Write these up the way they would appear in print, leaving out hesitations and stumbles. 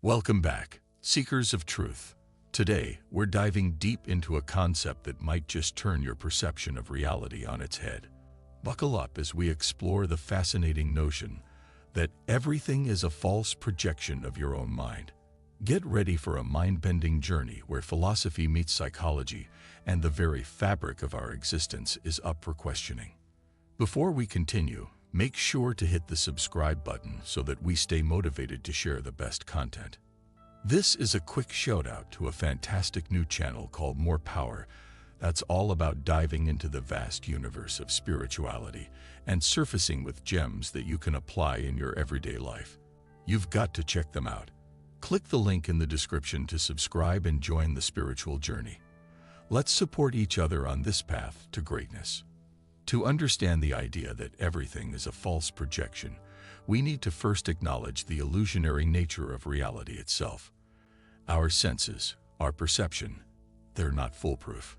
Welcome back, seekers of truth. Today, we're diving deep into a concept that might just turn your perception of reality on its head. Buckle up as we explore the fascinating notion that everything is a false projection of your own mind. Get ready for a mind-bending journey where philosophy meets psychology and the very fabric of our existence is up for questioning. Before we continue, make sure to hit the subscribe button so that we stay motivated to share the best content. This is a quick shout-out to a fantastic new channel called More Power that's all about diving into the vast universe of spirituality and surfacing with gems that you can apply in your everyday life. You've got to check them out. Click the link in the description to subscribe and join the spiritual journey. Let's support each other on this path to greatness. To understand the idea that everything is a false projection, we need to first acknowledge the illusionary nature of reality itself. Our senses, our perception, they're not foolproof.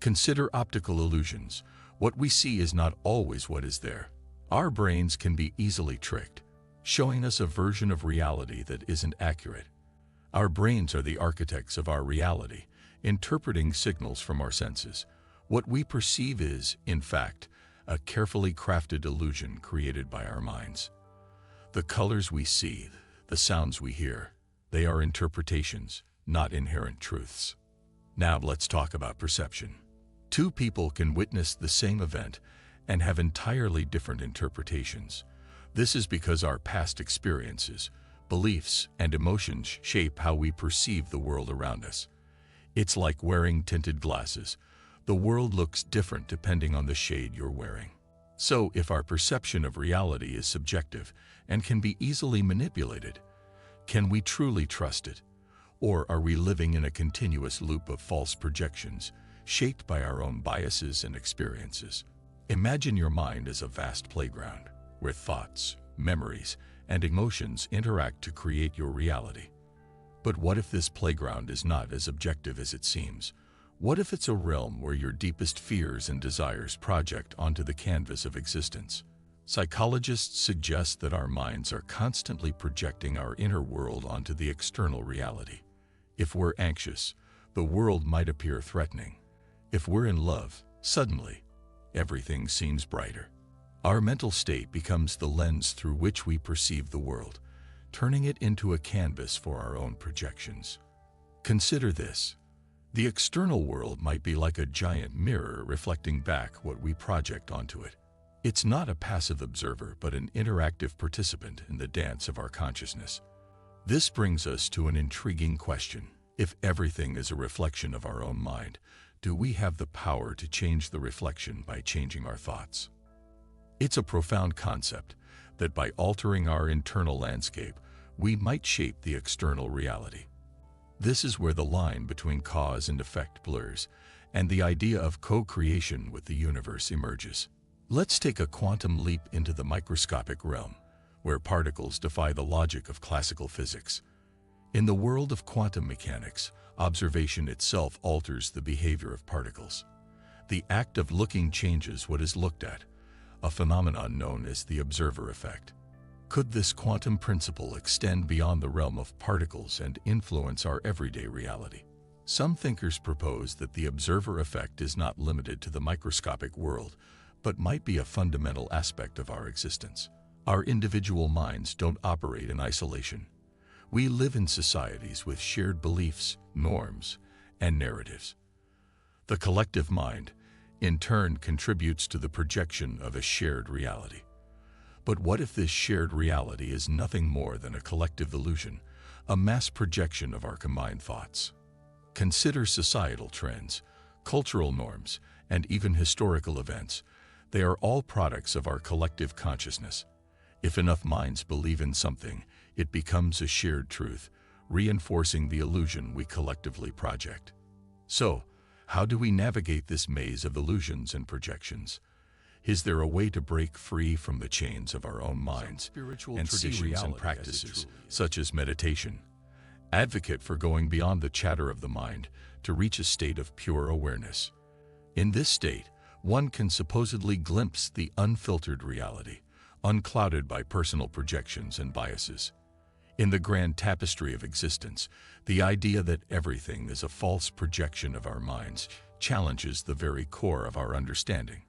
Consider optical illusions. What we see is not always what is there. Our brains can be easily tricked, showing us a version of reality that isn't accurate. Our brains are the architects of our reality, interpreting signals from our senses. What we perceive is, in fact, a carefully crafted illusion created by our minds. The colors we see, the sounds we hear, they are interpretations, not inherent truths. Now let's talk about perception. Two people can witness the same event and have entirely different interpretations. This is because our past experiences, beliefs, and emotions shape how we perceive the world around us. It's like wearing tinted glasses. The world looks different depending on the shade you're wearing. So, if our perception of reality is subjective and can be easily manipulated, can we truly trust it? Or are we living in a continuous loop of false projections, shaped by our own biases and experiences? Imagine your mind as a vast playground, where thoughts, memories, and emotions interact to create your reality. But what if this playground is not as objective as it seems? What if it's a realm where your deepest fears and desires project onto the canvas of existence? Psychologists suggest that our minds are constantly projecting our inner world onto the external reality. If we're anxious, the world might appear threatening. If we're in love, suddenly, everything seems brighter. Our mental state becomes the lens through which we perceive the world, turning it into a canvas for our own projections. Consider this. The external world might be like a giant mirror reflecting back what we project onto it. It's not a passive observer, but an interactive participant in the dance of our consciousness. This brings us to an intriguing question. If everything is a reflection of our own mind, do we have the power to change the reflection by changing our thoughts? It's a profound concept that by altering our internal landscape, we might shape the external reality. This is where the line between cause and effect blurs, and the idea of co-creation with the universe emerges. Let's take a quantum leap into the microscopic realm, where particles defy the logic of classical physics. In the world of quantum mechanics, observation itself alters the behavior of particles. The act of looking changes what is looked at, a phenomenon known as the observer effect. Could this quantum principle extend beyond the realm of particles and influence our everyday reality? Some thinkers propose that the observer effect is not limited to the microscopic world, but might be a fundamental aspect of our existence. Our individual minds don't operate in isolation. We live in societies with shared beliefs, norms, and narratives. The collective mind, in turn, contributes to the projection of a shared reality. But what if this shared reality is nothing more than a collective illusion, a mass projection of our combined thoughts? Consider societal trends, cultural norms, and even historical events. They are all products of our collective consciousness. If enough minds believe in something, it becomes a shared truth, reinforcing the illusion we collectively project. So, how do we navigate this maze of illusions and projections? Is there a way to break free from the chains of our own minds and traditions and practices, such as meditation? Advocate for going beyond the chatter of the mind to reach a state of pure awareness. In this state, one can supposedly glimpse the unfiltered reality, unclouded by personal projections and biases. In the grand tapestry of existence, the idea that everything is a false projection of our minds challenges the very core of our understanding.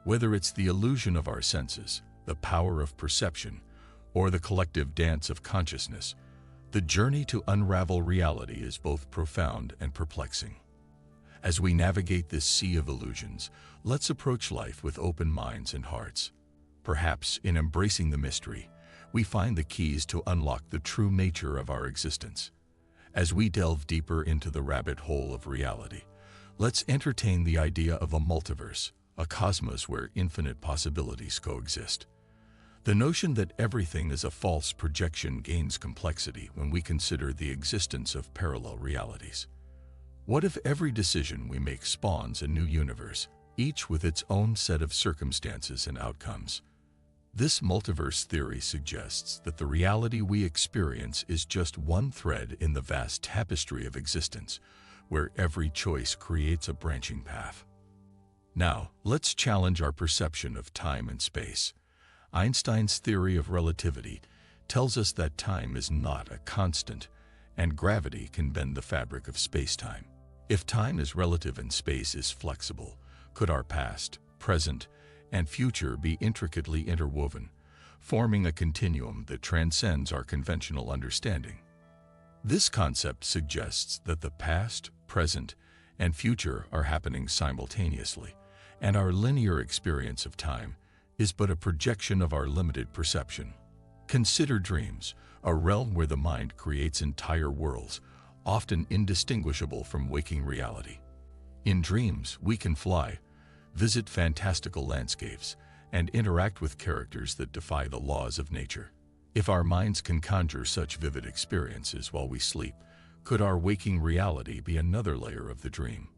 Whether it's the illusion of our senses, the power of perception, or the collective dance of consciousness, the journey to unravel reality is both profound and perplexing. As we navigate this sea of illusions, let's approach life with open minds and hearts. Perhaps in embracing the mystery, we find the keys to unlock the true nature of our existence. As we delve deeper into the rabbit hole of reality, let's entertain the idea of a multiverse, a cosmos where infinite possibilities coexist. The notion that everything is a false projection gains complexity when we consider the existence of parallel realities. What if every decision we make spawns a new universe, each with its own set of circumstances and outcomes? This multiverse theory suggests that the reality we experience is just one thread in the vast tapestry of existence, where every choice creates a branching path. Now, let's challenge our perception of time and space. Einstein's theory of relativity tells us that time is not a constant, and gravity can bend the fabric of space-time. If time is relative and space is flexible, could our past, present, and future be intricately interwoven, forming a continuum that transcends our conventional understanding? This concept suggests that the past, present, and future are happening simultaneously, and our linear experience of time is but a projection of our limited perception. Consider dreams, a realm where the mind creates entire worlds, often indistinguishable from waking reality. In dreams, we can fly, visit fantastical landscapes, and interact with characters that defy the laws of nature. If our minds can conjure such vivid experiences while we sleep, could our waking reality be another layer of the dream?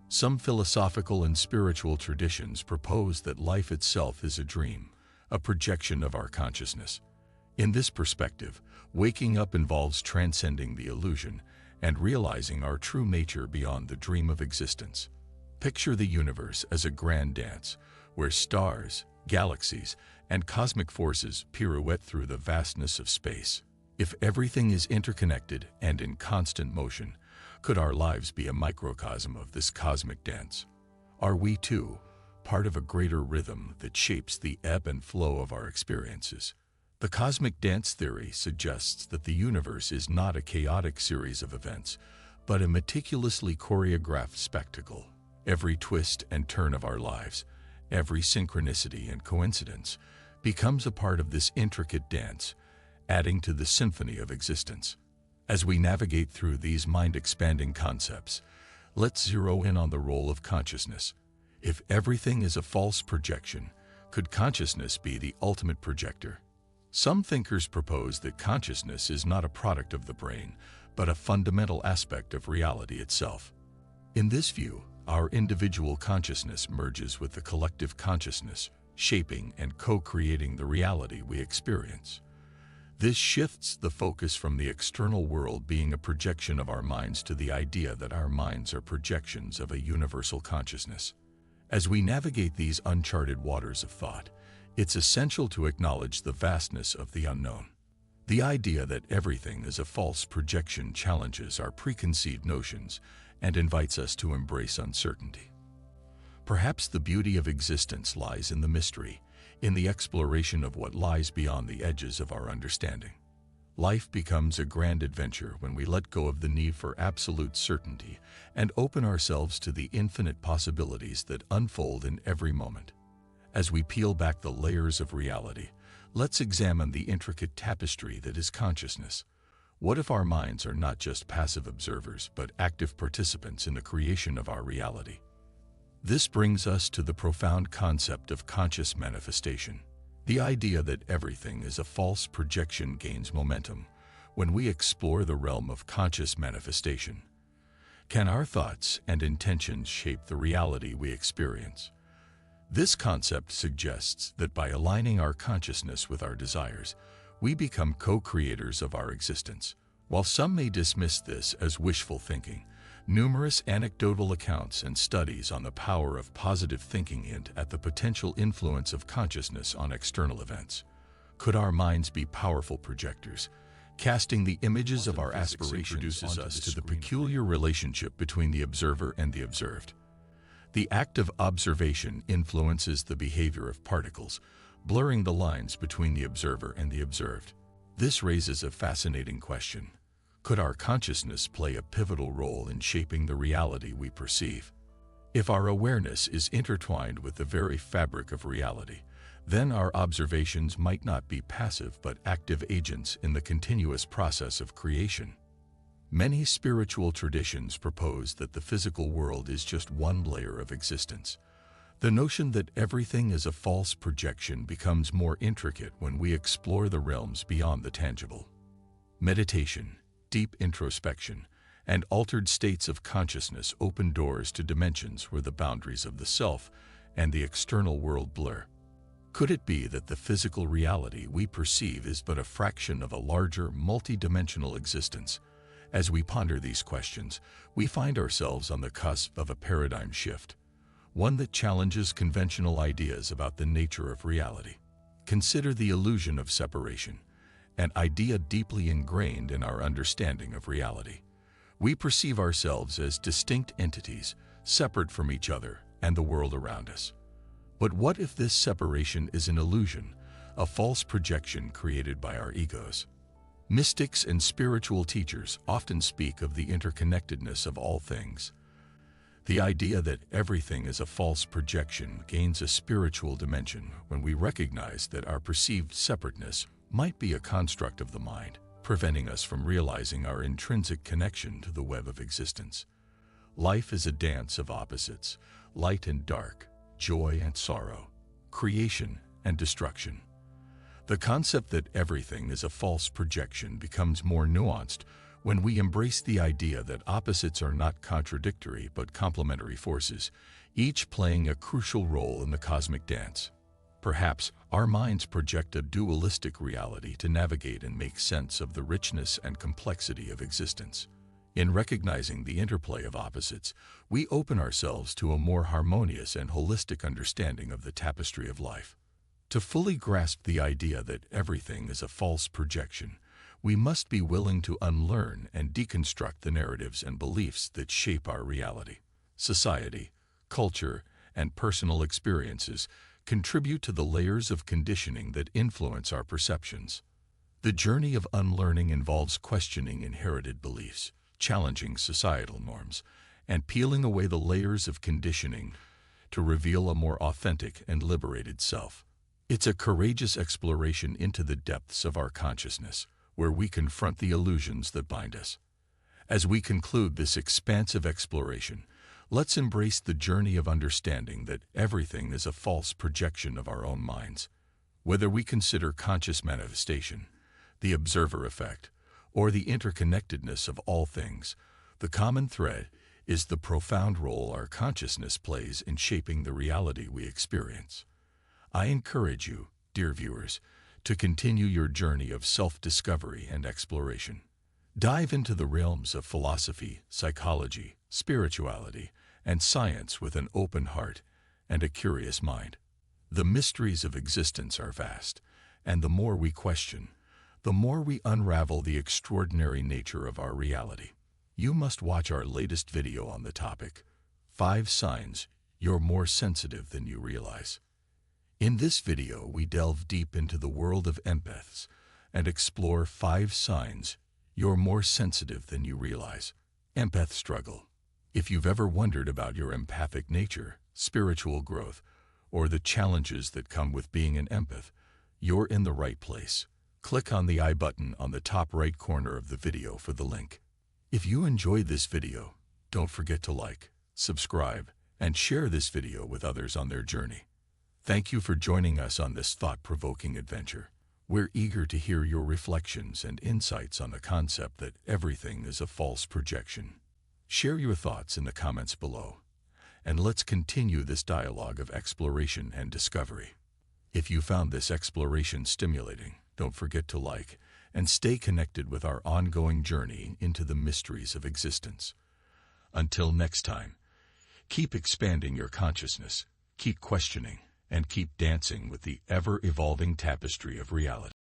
Some philosophical and spiritual traditions propose that life itself is a dream, a projection of our consciousness. In this perspective, waking up involves transcending the illusion and realizing our true nature beyond the dream of existence. Picture the universe as a grand dance, where stars, galaxies, and cosmic forces pirouette through the vastness of space. If everything is interconnected and in constant motion, could our lives be a microcosm of this cosmic dance? Are we, too, part of a greater rhythm that shapes the ebb and flow of our experiences? The cosmic dance theory suggests that the universe is not a chaotic series of events, but a meticulously choreographed spectacle. Every twist and turn of our lives, every synchronicity and coincidence, becomes a part of this intricate dance, adding to the symphony of existence. As we navigate through these mind-expanding concepts, let's zero in on the role of consciousness. If everything is a false projection, could consciousness be the ultimate projector? Some thinkers propose that consciousness is not a product of the brain, but a fundamental aspect of reality itself. In this view, our individual consciousness merges with the collective consciousness, shaping and co-creating the reality we experience. This shifts the focus from the external world being a projection of our minds to the idea that our minds are projections of a universal consciousness. As we navigate these uncharted waters of thought, it's essential to acknowledge the vastness of the unknown. The idea that everything is a false projection challenges our preconceived notions and invites us to embrace uncertainty. Perhaps the beauty of existence lies in the mystery, in the exploration of what lies beyond the edges of our understanding. Life becomes a grand adventure when we let go of the need for absolute certainty and open ourselves to the infinite possibilities that unfold in every moment. As we peel back the layers of reality, let's examine the intricate tapestry that is consciousness. What if our minds are not just passive observers, but active participants in the creation of our reality? This brings us to the profound concept of conscious manifestation. The idea that everything is a false projection gains momentum when we explore the realm of conscious manifestation. Can our thoughts and intentions shape the reality we experience? This concept suggests that by aligning our consciousness with our desires, we become co-creators of our existence. While some may dismiss this as wishful thinking, numerous anecdotal accounts and studies on the power of positive thinking hint at the potential influence of consciousness on external events. Could our minds be powerful projectors, Casting the images of our aspirations introduces us to the peculiar relationship between the observer and the observed. The act of observation influences the behavior of particles, blurring the lines between the observer and the observed. This raises a fascinating question. Could our consciousness play a pivotal role in shaping the reality we perceive? If our awareness is intertwined with the very fabric of reality, then our observations might not be passive but active agents in the continuous process of creation. Many spiritual traditions propose that the physical world is just one layer of existence. The notion that everything is a false projection becomes more intricate when we explore the realms beyond the tangible. Meditation, deep introspection, and altered states of consciousness open doors to dimensions where the boundaries of the self and the external world blur. Could it be that the physical reality we perceive is but a fraction of a larger, multidimensional existence? As we ponder these questions, we find ourselves on the cusp of a paradigm shift, one that challenges conventional ideas about the nature of reality. Consider the illusion of separation, an idea deeply ingrained in our understanding of reality. We perceive ourselves as distinct entities, separate from each other and the world around us. But what if this separation is an illusion, a false projection created by our egos? Mystics and spiritual teachers often speak of the interconnectedness of all things. The idea that everything is a false projection gains a spiritual dimension when we recognize that our perceived separateness might be a construct of the mind, preventing us from realizing our intrinsic connection to the web of existence. Life is a dance of opposites, light and dark, joy and sorrow, creation and destruction. The concept that everything is a false projection becomes more nuanced when we embrace the idea that opposites are not contradictory but complementary forces, each playing a crucial role in the cosmic dance. Perhaps our minds project a dualistic reality to navigate and make sense of the richness and complexity of existence. In recognizing the interplay of opposites, we open ourselves to a more harmonious and holistic understanding of the tapestry of life. To fully grasp the idea that everything is a false projection, we must be willing to unlearn and deconstruct the narratives and beliefs that shape our reality. Society, culture, and personal experiences contribute to the layers of conditioning that influence our perceptions. The journey of unlearning involves questioning inherited beliefs, challenging societal norms, and peeling away the layers of conditioning to reveal a more authentic and liberated self. It's a courageous exploration into the depths of our consciousness, where we confront the illusions that bind us. As we conclude this expansive exploration, let's embrace the journey of understanding that everything is a false projection of our own minds. Whether we consider conscious manifestation, the observer effect, or the interconnectedness of all things, the common thread is the profound role our consciousness plays in shaping the reality we experience. I encourage you, dear viewers, to continue your journey of self-discovery and exploration. Dive into the realms of philosophy, psychology, spirituality, and science with an open heart and a curious mind. The mysteries of existence are vast, and the more we question, the more we unravel the extraordinary nature of our reality. You must watch our latest video on the topic, 5 Signs You're More Sensitive Than You Realize. In this video, we delve deep into the world of empaths and explore 5 signs you're more sensitive than you realize. Empath struggle. If you've ever wondered about your empathic nature, spiritual growth, or the challenges that come with being an empath, you're in the right place. Click on the I button on the top right corner of the video for the link. If you enjoyed this video, don't forget to like, subscribe, and share this video with others on their journey. Thank you for joining us on this thought-provoking adventure. We're eager to hear your reflections and insights on the concept that everything is a false projection. Share your thoughts in the comments below, and let's continue this dialogue of exploration and discovery. If you found this exploration stimulating, don't forget to like and stay connected with our ongoing journey into the mysteries of existence. Until next time, keep expanding your consciousness, keep questioning, and keep dancing with the ever-evolving tapestry of reality.